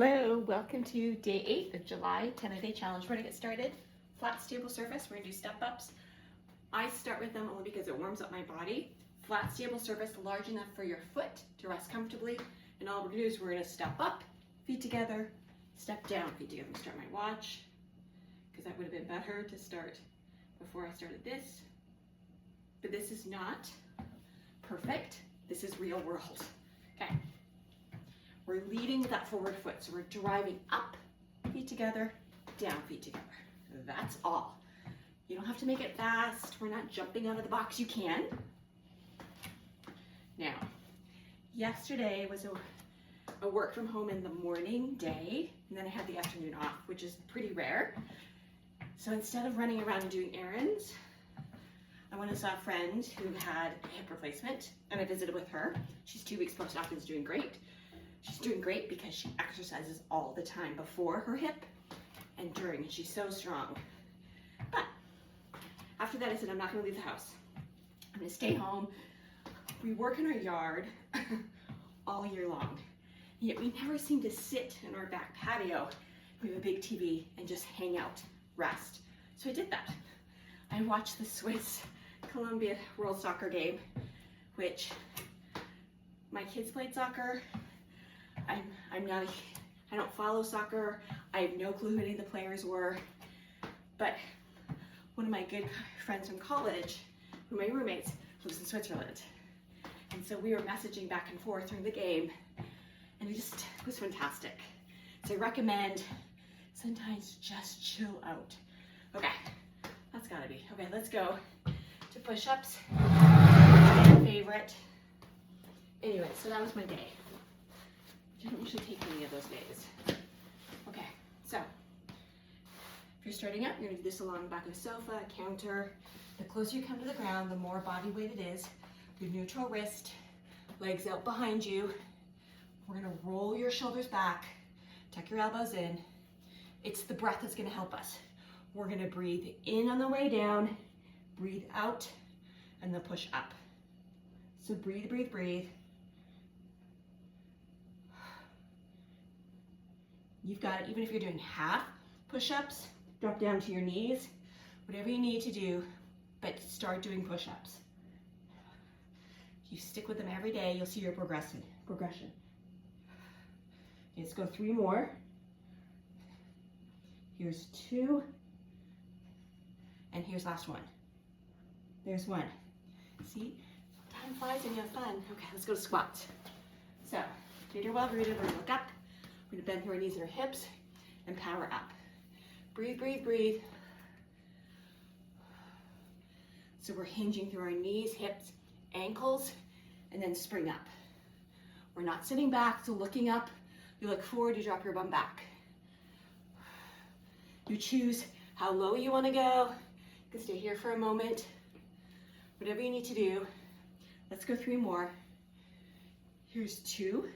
Hello, welcome to day 8 of July 10-a-day challenge. We're going to get started. Flat stable surface, we're going to do step ups. I start with them only because it warms up my body. Flat stable surface large enough for your foot to rest comfortably. And all we're going to do is we're going to step up, feet together, step down, feet together. I'm going to start my watch because that would have been better to start before I started this. But this is not perfect. This is real world. Okay. We're leading with that forward foot. So we're driving up, feet together, down, feet together. That's all. You don't have to make it fast. We're not jumping out of the box. You can. Now, yesterday was a work from home in the morning day, and then I had the afternoon off, which is pretty rare. So instead of running around and doing errands, I went and saw a friend who had a hip replacement, and I visited with her. She's 2 weeks post-op and is doing great. She's doing great because she exercises all the time before her hip and during, and she's so strong. But after that, I said, I'm not gonna leave the house. I'm gonna stay home. We work in our yard all year long, yet we never seem to sit in our back patio. We have a big TV and just hang out, rest. So I did that. I watched the Swiss-Colombia World Soccer game, which my kids played soccer. I don't follow soccer. I have no clue who any of the players were, but one of my good friends from college, who my roommates, lives in Switzerland. And so we were messaging back and forth during the game, and it was fantastic. So I recommend sometimes just chill out. Okay, that's gotta be. Okay, let's go to push-ups. My favorite. Anyway, so that was my day. I don't usually take any of those days. Okay, so if you're starting up, you're gonna do this along the back of a sofa, a counter. The closer you come to the ground, the more body weight it is. Good neutral wrist, legs out behind you. We're gonna roll your shoulders back, tuck your elbows in. It's the breath that's gonna help us. We're gonna breathe in on the way down, breathe out, and then push up. So breathe, breathe, breathe. You've got it, even if you're doing half push-ups, drop down to your knees, whatever you need to do, but start doing push-ups. You stick with them every day, you'll see your progression. Okay, let's go 3 more. Here's 2, and here's last one. There's 1. See, time flies and you have fun. Okay, let's go to squats. So, get your well rooted, we're gonna look up. We're gonna bend through our knees and our hips and power up. Breathe, breathe, breathe. So we're hinging through our knees, hips, ankles, and then spring up. We're not sitting back, so looking up, you look forward, you drop your bum back. You choose how low you wanna go. You can stay here for a moment. Whatever you need to do. Let's go 3 more. Here's 2,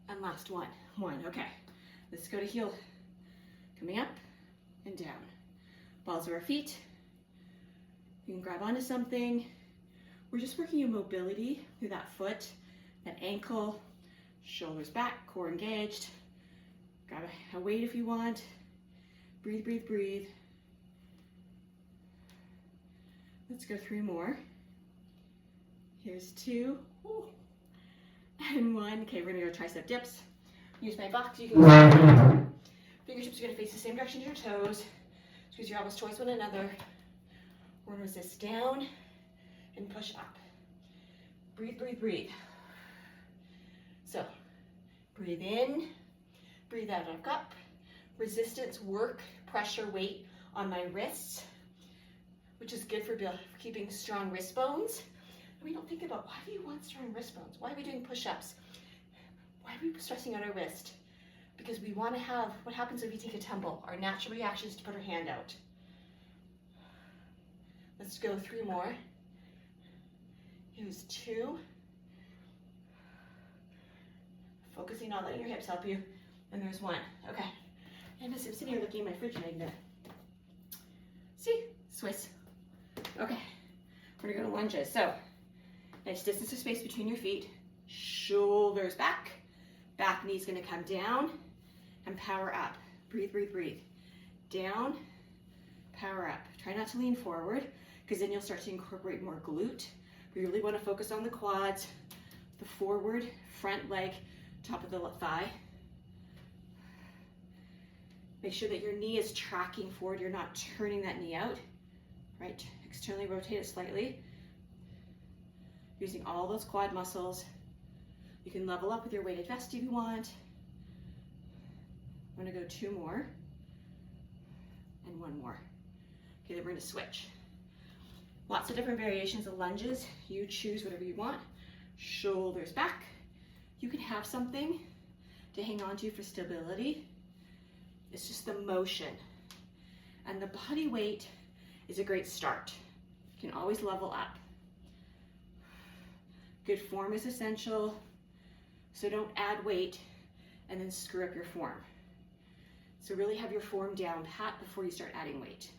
and last one. Okay, let's go to heel, coming up and down. Balls of our feet. You can grab onto something. We're just working your mobility through that foot, that ankle, shoulders back, core engaged. Grab a weight if you want. Breathe, breathe, breathe. Let's go 3 more. Here's 2, and 1. Okay, we're gonna go tricep dips. Use my box. You can fingertips are gonna face the same direction as your toes. Squeeze your elbows towards one another. We're gonna resist down and push up. Breathe, breathe, breathe. So, breathe in, breathe out, look up. Resistance work, pressure, weight on my wrists, which is good for keeping strong wrist bones. And we don't think about, why do you want strong wrist bones? Why are we doing push-ups? Why are we stressing out our wrist? Because we want to have, what happens if you take a tumble? Our natural reaction is to put our hand out. Let's go 3 more. Here's 2. Focusing on letting your hips help you. And there's 1. Okay. And as I'm sitting here looking at my fridge magnet. See? Swiss. Okay. We're gonna go to lunges. So, nice distance of space between your feet. Shoulders back. Back knee's gonna come down. and power up. Breathe, breathe, breathe. Down, power up. Try not to lean forward because then you'll start to incorporate more glute. We really want to focus on the quads, the forward, front leg, top of the thigh. Make sure that your knee is tracking forward. You're not turning that knee out, right? Externally rotate it slightly. Using all those quad muscles. You can level up with your weighted vest if you want. I'm gonna go 2 more and 1 more. Okay, then we're gonna switch. Lots of different variations of lunges. You choose whatever you want. Shoulders back. You can have something to hang on to for stability. It's just the motion. And the body weight is a great start. You can always level up. Good form is essential, so don't add weight and then screw up your form. So really have your form down pat before you start adding weight.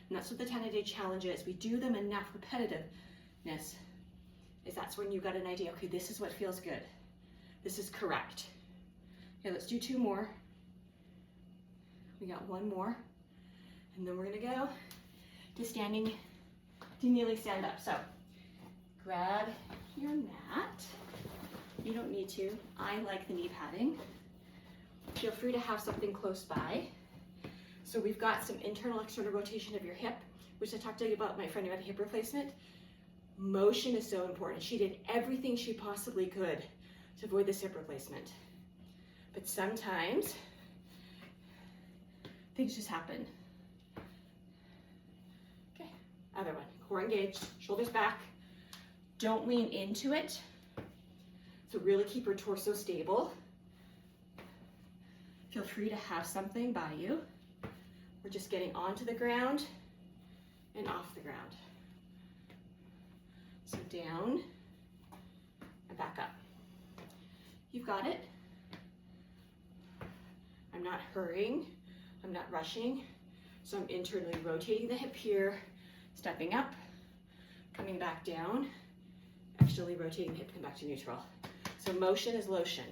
And that's what the 10-a-day challenge is. We do them enough repetitiveness, is that's when you got an idea, okay, this is what feels good. This is correct. Okay, let's do 2 more. We got 1 more. And then we're gonna go to standing, to kneeling stand up. So grab your mat. You don't need to. I like the knee padding. Feel free to have something close by. So we've got some internal external rotation of your hip, which I talked to you about my friend who had a hip replacement. Motion is so important. She did everything she possibly could to avoid this hip replacement. But sometimes things just happen. Okay, other one. Core engaged, shoulders back. Don't lean into it. So really keep your torso stable. Feel free to have something by you. We're just getting onto the ground and off the ground. So down and back up. You've got it. I'm not hurrying. I'm not rushing. So I'm internally rotating the hip here, stepping up, coming back down, externally rotating the hip, come back to neutral. So motion is lotion.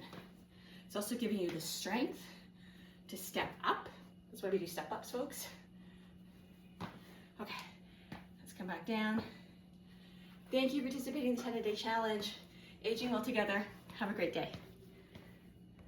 It's also giving you the strength to step up. That's why we do step ups, folks. Okay, let's come back down. Thank you for participating in the 10-a-day challenge. Aging well together. Have a great day.